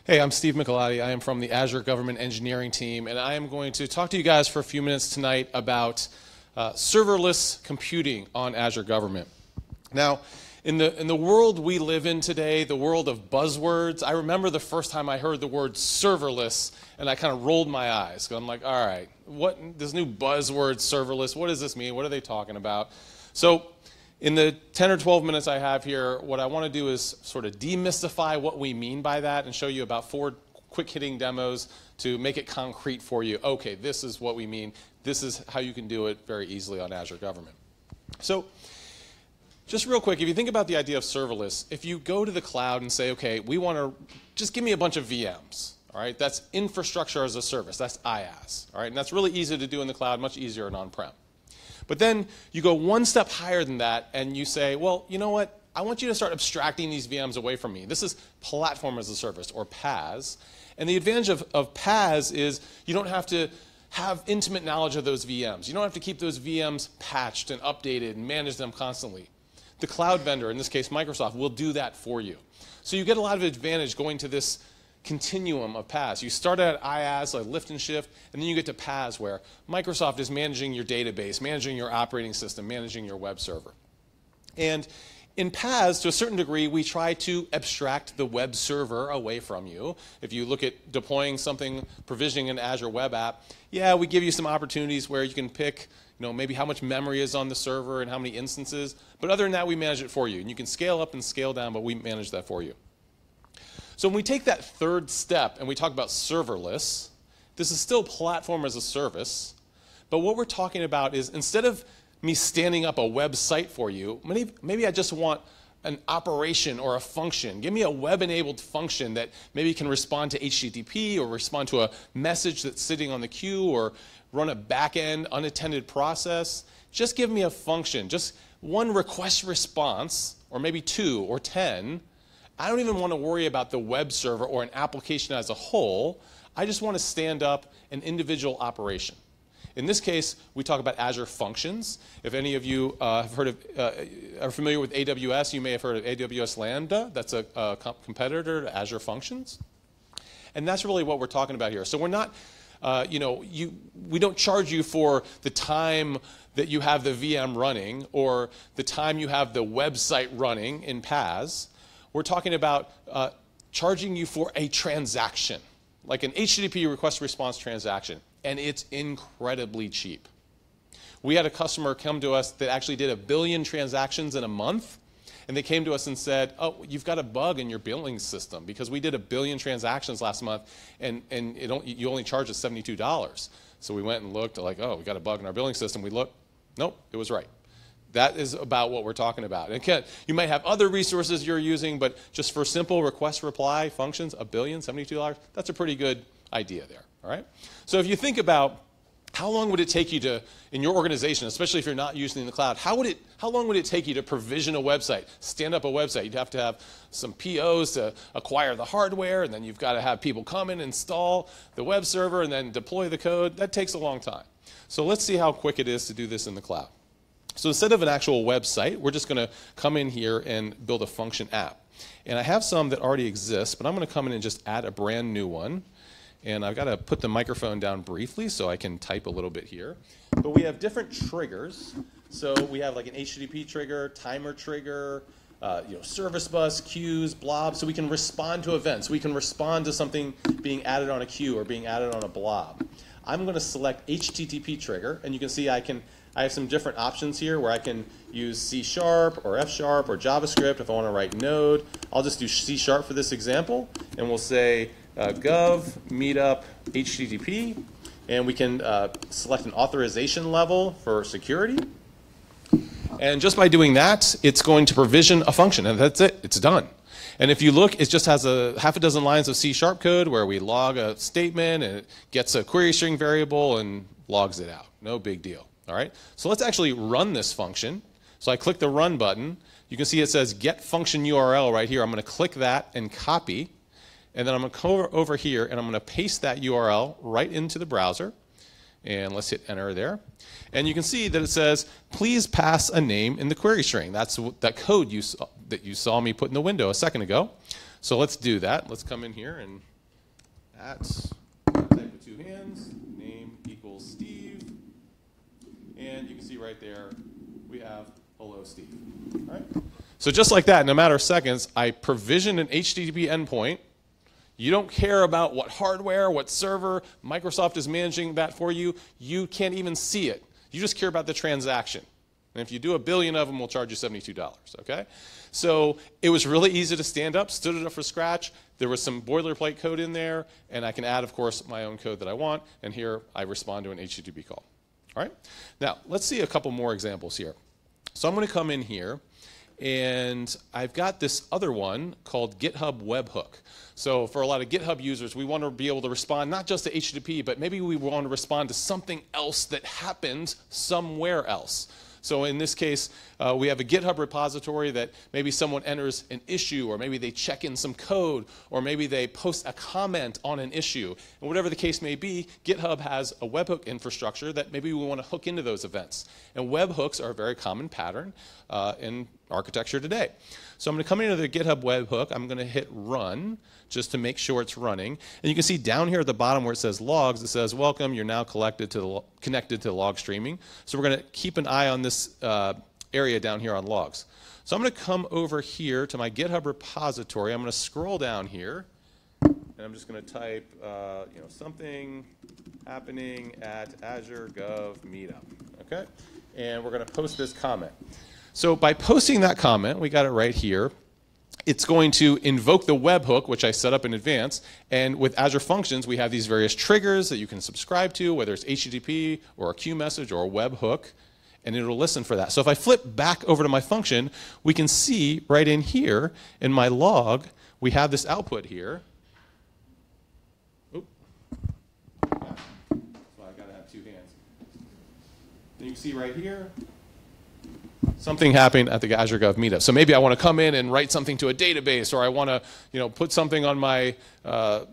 Hey, I'm Steve Michelotti. I am from the Azure Government Engineering team, and I am going to talk to you guys for a few minutes tonight about serverless computing on Azure Government. Now, in the world we live in today, the world of buzzwords, I remember the first time I heard the word serverless, and I kind of rolled my eyes. I'm like, all right, what this new buzzword serverless, what does this mean? What are they talking about? So in the 10 or 12 minutes I have here, what I want to do is sort of demystify what we mean by that and show you about 4 quick-hitting demos to make it concrete for you. Okay, this is what we mean. This is how you can do it very easily on Azure Government. So just real quick, if you think about the idea of serverless, if you go to the cloud and say, okay, we want to just give me a bunch of VMs. All right, that's infrastructure as a service. That's IaaS. All right, and that's really easy to do in the cloud, much easier than on-prem. But then you go one step higher than that and you say, well, you know what? I want you to start abstracting these VMs away from me. This is platform as a service, or PaaS. And the advantage of PaaS is you don't have to have intimate knowledge of those VMs. You don't have to keep those VMs patched and updated and manage them constantly. The cloud vendor, in this case Microsoft, will do that for you. So you get a lot of advantage going to this continuum of PaaS. You start at IaaS, like lift and shift, and then you get to PaaS, where Microsoft is managing your database, managing your operating system, managing your web server. And in PaaS, to a certain degree, we try to abstract the web server away from you. If you look at deploying something, provisioning an Azure web app, yeah, we give you some opportunities where you can pick, maybe how much memory is on the server and how many instances. But other than that, we manage it for you. And you can scale up and scale down, but we manage that for you. So when we take that third step and we talk about serverless, this is still platform as a service, but what we're talking about is, instead of me standing up a website for you, maybe I just want an operation or a function. Give me a web-enabled function that maybe can respond to HTTP or respond to a message that's sitting on the queue or run a back-end unattended process. Just give me a function, just one request response, or maybe 2 or 10. I don't even want to worry about the web server or an application as a whole. I just want to stand up an individual operation. In this case, we talk about Azure Functions. If any of you have heard of, are familiar with AWS, you may have heard of AWS Lambda. That's a competitor to Azure Functions. And that's really what we're talking about here. So we're not, we don't charge you for the time that you have the VM running or the time you have the website running in PaaS. We're talking about charging you for a transaction, like an HTTP request response transaction, and it's incredibly cheap. We had a customer come to us that actually did 1 billion transactions in a month, and they came to us and said, oh, you've got a bug in your billing system because we did 1 billion transactions last month, and you only charge us $72. So we went and looked, like, oh, we got a bug in our billing system. We looked, nope, it was right. That is about what we're talking about. And again, you might have other resources you're using, but just for simple request reply functions, $1 billion, $72, that's a pretty good idea there. All right? So if you think about how long would it take you to, in your organization, especially if you're not using the cloud, how long would it take you to provision a website, stand up a website? You'd have to have some POs to acquire the hardware, and then you've got to have people come and install the web server and then deploy the code. That takes a long time. So let's see how quick it is to do this in the cloud. So instead of an actual website, we're just going to come in here and build a function app. And I have some that already exist, but I'm going to come in and just add a brand new one. And I've got to put the microphone down briefly so I can type a little bit here. But we have different triggers. So we have like an HTTP trigger, timer trigger, service bus, queues, blob. So we can respond to events. We can respond to something being added on a queue or being added on a blob. I'm going to select HTTP trigger, and you can see I have some different options here where I can use C# or F# or JavaScript if I want to write Node. I'll just do C# for this example, and we'll say gov, meetup, HTTP, and we can select an authorization level for security. And just by doing that, it's going to provision a function, and that's it. It's done. And if you look, it just has half a dozen lines of C# code where we log a statement, and it gets a query string variable and logs it out. No big deal. All right, so let's actually run this function. So I click the run button. You can see it says get function URL right here. I'm going to click that and copy. And then I'm going to go over here and I'm going to paste that URL right into the browser. And let's hit enter there. And you can see that it says, please pass a name in the query string. That's that code that you saw me put in the window a second ago. So let's do that. Let's come in here and at, type with two hands, name equals Steve, and you can see right there we have hello Steve. All right? So just like that, in a matter of seconds, I provisioned an HTTP endpoint. You don't care about what hardware, what server, Microsoft is managing that for you. You can't even see it. You just care about the transaction. And if you do 1 billion of them, we'll charge you $72, okay? So it was really easy to stand up, stood it up from scratch. There was some boilerplate code in there, and I can add, of course, my own code that I want, and here I respond to an HTTP call. All right? Now, let's see a couple more examples here. So I'm going to come in here, and I've got this other one called GitHub Webhook. So for a lot of GitHub users, we want to be able to respond not just to HTTP, but maybe we want to respond to something else that happened somewhere else. So in this case, we have a GitHub repository that maybe someone enters an issue, or maybe they check in some code, or maybe they post a comment on an issue. And whatever the case may be, GitHub has a webhook infrastructure that maybe we want to hook into those events. And webhooks are a very common pattern in architecture today. So I'm going to come into the GitHub webhook. I'm going to hit run just to make sure it's running. And you can see down here at the bottom where it says logs, it says, welcome, you're now connected to log streaming. So we're going to keep an eye on this area down here on logs. So I'm going to come over here to my GitHub repository. I'm going to scroll down here, and I'm just going to type something happening at Azure Gov Meetup. Okay? And we're going to post this comment. So by posting that comment, we got it right here. It's going to invoke the webhook, which I set up in advance. And with Azure Functions, we have these various triggers that you can subscribe to, whether it's HTTP or a queue message or a webhook, and it'll listen for that. So if I flip back over to my function, we can see right in here in my log, we have this output here. Oop. Yeah. So I've got to have two hands. And you can see right here, something happened at the Azure Gov Meetup. So maybe I want to come in and write something to a database, or I want to, put something on my, on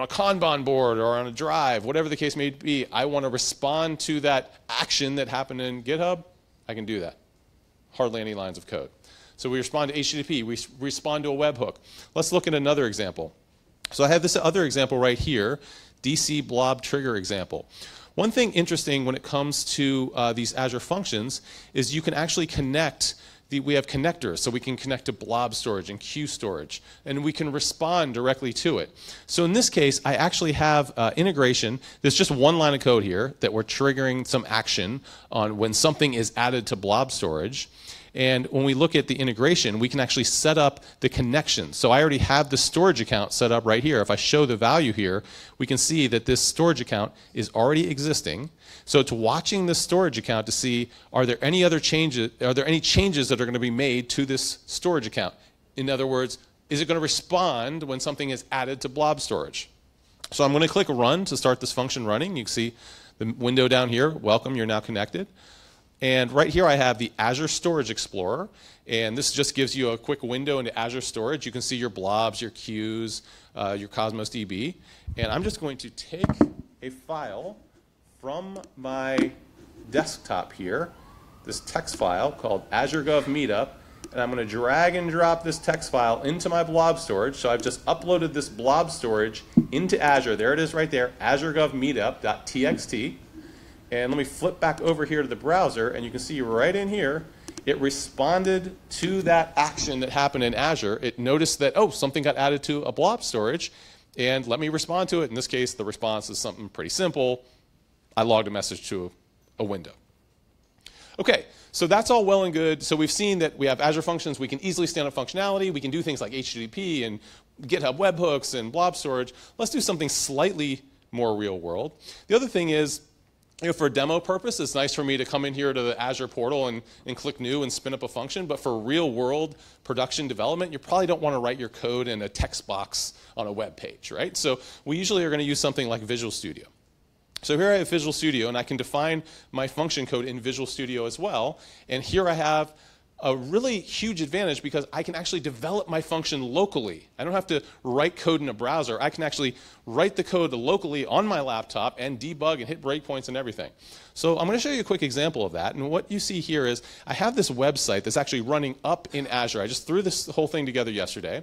a Kanban board or on a drive, whatever the case may be. I want to respond to that action that happened in GitHub. I can do that. Hardly any lines of code. So we respond to HTTP. We respond to a webhook. Let's look at another example. So I have this other example right here, DC blob trigger example. One thing interesting when it comes to these Azure functions is you can actually connect. We have connectors, so we can connect to blob storage and queue storage, and we can respond directly to it. So in this case, I actually have integration. There's just one line of code here that we're triggering some action on when something is added to blob storage. And when we look at the integration, we can actually set up the connection. So I already have the storage account set up right here. If I show the value here, we can see that this storage account is already existing. So it's watching this storage account to see, are there any other changes, are there any changes that are going to be made to this storage account? In other words, is it going to respond when something is added to blob storage? So I'm going to click run to start this function running. You can see the window down here, welcome, you're now connected. And right here I have the Azure Storage Explorer, and this just gives you a quick window into Azure Storage. You can see your blobs, your queues, your Cosmos DB. And I'm just going to take a file from my desktop here, this text file called Azure Gov Meetup, and I'm going to drag and drop this text file into my blob storage. So I've just uploaded this blob storage into Azure. There it is right there, Azure Gov Meetup.txt. And let me flip back over here to the browser, and you can see right in here, it responded to that action that happened in Azure. It noticed that, oh, something got added to a blob storage, and let me respond to it. In this case, the response is something pretty simple. I logged a message to a window. Okay, so that's all well and good. So we've seen that we have Azure Functions. We can easily stand up functionality. We can do things like HTTP and GitHub webhooks and blob storage. Let's do something slightly more real world. The other thing is, for a demo purpose, it's nice for me to come in here to the Azure portal and click new and spin up a function. But for real world production development, you probably don't want to write your code in a text box on a web page, right? So we usually are going to use something like Visual Studio. So here I have Visual Studio, and I can define my function code in Visual Studio as well. And here I have a really huge advantage because I can actually develop my function locally. I don't have to write code in a browser. I can actually write the code locally on my laptop and debug and hit breakpoints and everything. So I'm going to show you a quick example of that. And what you see here is I have this website that's actually running up in Azure. I just threw this whole thing together yesterday.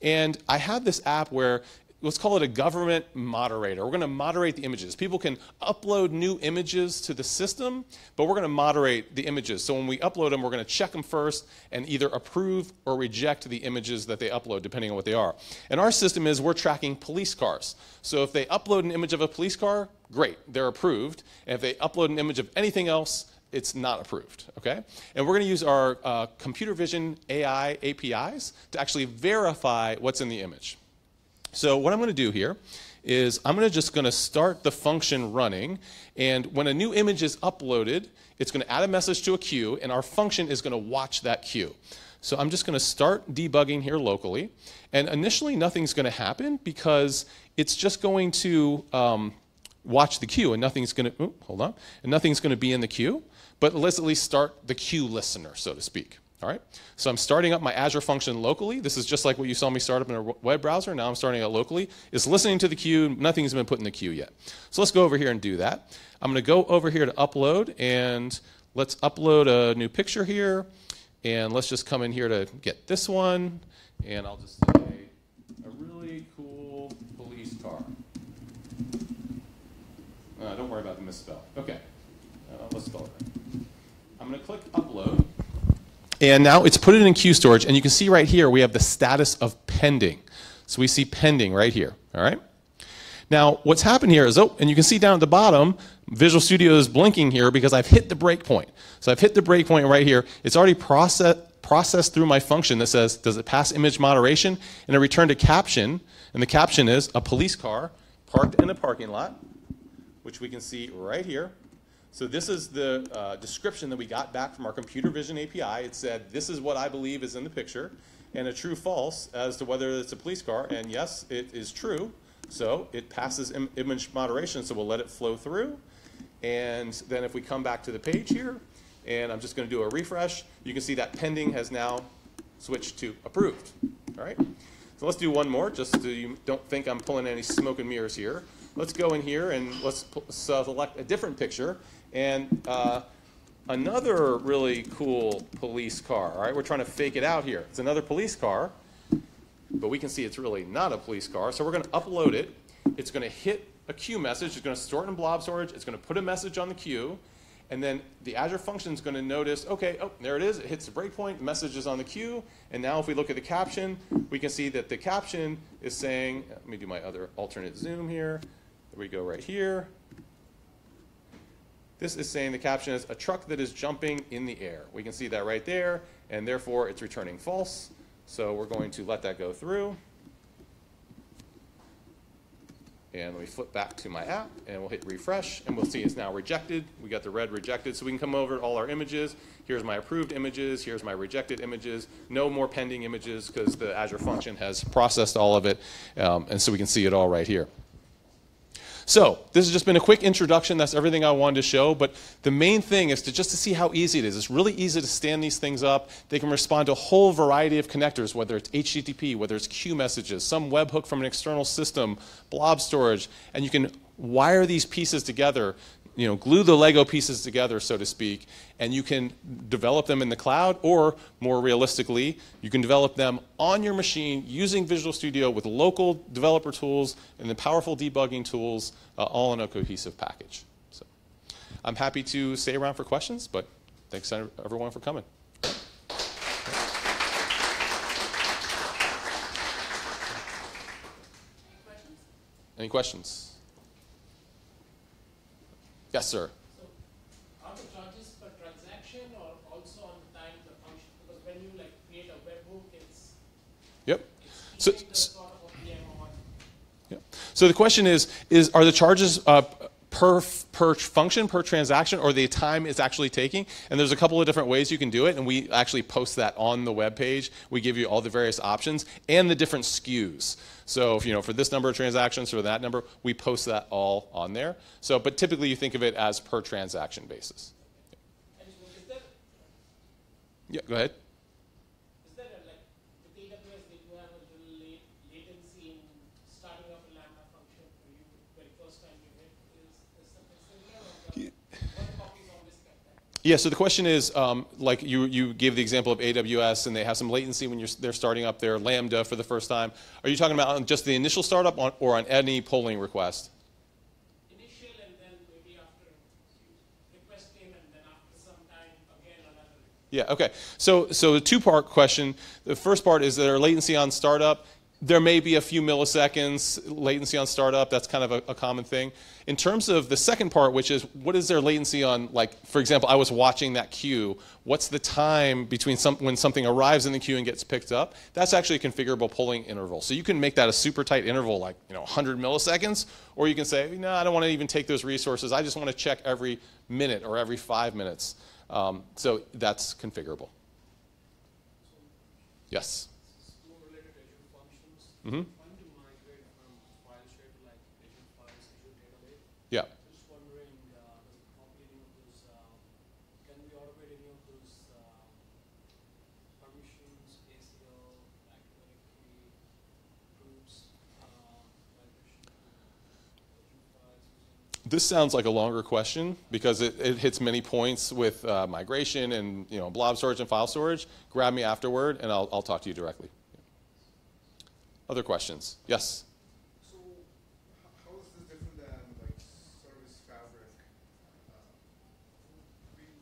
And I have this app where let's call it a government moderator. We're going to moderate the images. People can upload new images to the system, but we're going to moderate the images. So when we upload them, we're going to check them first and either approve or reject the images that they upload, depending on what they are. And our system is we're tracking police cars. So if they upload an image of a police car, great, they're approved. And if they upload an image of anything else, it's not approved, okay? And we're going to use our computer vision AI APIs to actually verify what's in the image. So what I'm going to do here is I'm just going to start the function running, and when a new image is uploaded, it's going to add a message to a queue, and our function is going to watch that queue. So I'm just going to start debugging here locally, and initially nothing's going to happen because it's just going to watch the queue, and nothing's going to, and nothing's going to be in the queue, but let's at least start the queue listener, so to speak. All right, so I'm starting up my Azure function locally. This is just like what you saw me start up in a web browser. Now I'm starting it locally. It's listening to the queue. Nothing's been put in the queue yet. So let's go over here and do that. I'm going to go over here to upload, and let's upload a new picture here. And let's just come in here to get this one. And I'll just say a really cool police car. Don't worry about the misspell. Okay, let's spell it right. I'm going to click upload. And now it's put it in queue storage, and you can see right here we have the status of pending. So we see pending right here, all right? Now what's happened here is, and you can see down at the bottom, Visual Studio is blinking here because I've hit the breakpoint. So I've hit the breakpoint right here. It's already processed through my function that says, does it pass image moderation? And I returned a caption, and the caption is a police car parked in a parking lot, which we can see right here. So this is the description that we got back from our computer vision API. It said, this is what I believe is in the picture, and a true false as to whether it's a police car. And yes, it is true. So it passes image moderation, so we'll let it flow through. And then if we come back to the page here, and I'm just going to do a refresh, you can see that pending has now switched to approved. All right? So let's do one more, just so you don't think I'm pulling any smoke and mirrors here. Let's go in here and let's select a different picture. And another really cool police car. All right, we're trying to fake it out here. It's another police car, but we can see it's really not a police car. So we're going to upload it. It's going to hit a queue message. It's going to store it in blob storage. It's going to put a message on the queue. And then the Azure function is going to notice, okay, oh, there it is. It hits the breakpoint. The message is on the queue. And now if we look at the caption, we can see that the caption is saying, let me do my other alternate zoom here. There we go right here. This is saying the caption is a truck that is jumping in the air. We can see that right there, and therefore it's returning false. So we're going to let that go through. And let me flip back to my app, and we'll hit refresh, and we'll see it's now rejected. We got the red rejected, so we can come over to all our images. Here's my approved images. Here's my rejected images. No more pending images because the Azure function has processed all of it, and so we can see it all right here. So this has just been a quick introduction. That's everything I wanted to show. But the main thing is just to see how easy it is. It's really easy to stand these things up. They can respond to a whole variety of connectors, whether it's HTTP, whether it's queue messages, some webhook from an external system, blob storage. And you can wire these pieces together, glue the Lego pieces together, so to speak, and you can develop them in the cloud, or more realistically, you can develop them on your machine using Visual Studio with local developer tools and the powerful debugging tools, all in a cohesive package. So I'm happy to stay around for questions, but thanks everyone for coming. Any questions? Yes, sir. So, are the charges per transaction or also on the time the function? Because when you create a webhook, it's sort of a PM on. Yep. So the question is are the charges per function, per transaction, or the time it's actually taking? And there's a couple of different ways you can do it, and we actually post that on the web page. We give you all the various options and the different SKUs. So if, for this number of transactions or that number, we post that all on there. So, but typically you think of it as per transaction basis. And is there, Yeah. go ahead. Is there like with AWS they do have a little latency in starting up a Lambda function for you the very first time you hit? Is something similar, or what copies always get that? Yeah, so the question is, like you gave the example of AWS, and they have some latency when they're starting up their Lambda for the first time. Are you talking about on just the initial startup or on any polling request? Initial, and then maybe after request came, and then after some time again another. Yeah, okay. So the two-part question. The first part is there latency on startup. There may be a few milliseconds latency on startup. That's kind of a common thing. In terms of the second part, which is what is there latency on, like, for example, I was watching that queue. What's the time between when something arrives in the queue and gets picked up? That's actually a configurable polling interval. So you can make that a super tight interval, like 100 milliseconds, or you can say, no, I don't want to even take those resources. I just want to check every minute or every 5 minutes. So that's configurable. Yes. More related to Azure Functions. Mm-hmm. Trying to migrate from file share to like Azure Files, Azure Data Lake. Yeah. Just wondering, does it copy any of those? Can we automate any of those permissions, ACL, Active Directory, groups, migration to Azure Files? This sounds like a longer question because it hits many points with migration and blob storage and file storage. Grab me afterward, and I'll talk to you directly. Other questions? Yes? So how is this different than like Service Fabric?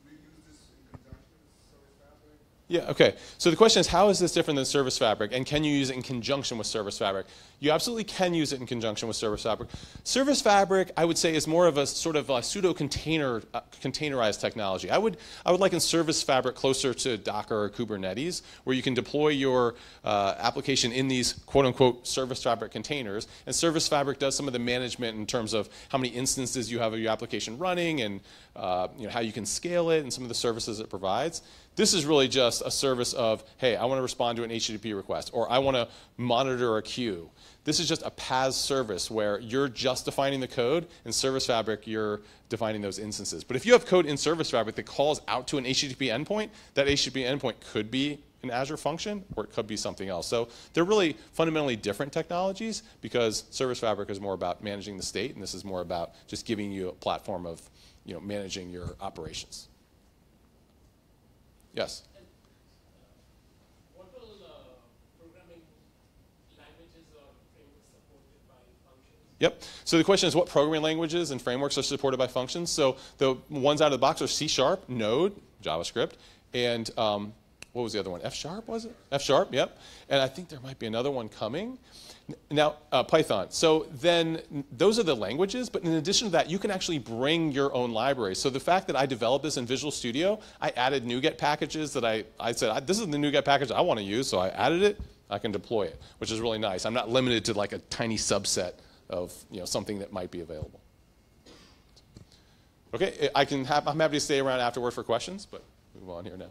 We use this in conjunction with Service Fabric? Yeah, okay. So the question is, how is this different than Service Fabric, and can you use it in conjunction with Service Fabric? You absolutely can use it in conjunction with Service Fabric. Service Fabric, I would say, is more of a sort of a containerized technology. I would liken Service Fabric closer to Docker or Kubernetes, where you can deploy your application in these quote-unquote Service Fabric containers, and Service Fabric does some of the management in terms of how many instances you have of your application running, and how you can scale it, and some of the services it provides. This is really just a service of, hey, I want to respond to an HTTP request, or I want to monitor a queue. This is just a PaaS service where you're just defining the code, and Service Fabric, you're defining those instances. But if you have code in Service Fabric that calls out to an HTTP endpoint, that HTTP endpoint could be an Azure function, or it could be something else. So they're really fundamentally different technologies because Service Fabric is more about managing the state, and this is more about just giving you a platform of managing your operations. Yes? And, what will programming languages or frameworks supported by functions? Yep. So the question is, what programming languages and frameworks are supported by functions? So the ones out of the box are C#, Node, JavaScript, and what was the other one? F#, was it? F#, yep. And I think there might be another one coming. Now, Python. So then those are the languages, but in addition to that, you can actually bring your own library. So the fact that I developed this in Visual Studio, I added NuGet packages that I said, this is the NuGet package I want to use, so I added it, I can deploy it, which is really nice. I'm not limited to like a tiny subset of something that might be available. Okay, I'm happy to stay around afterward for questions, but move on here now.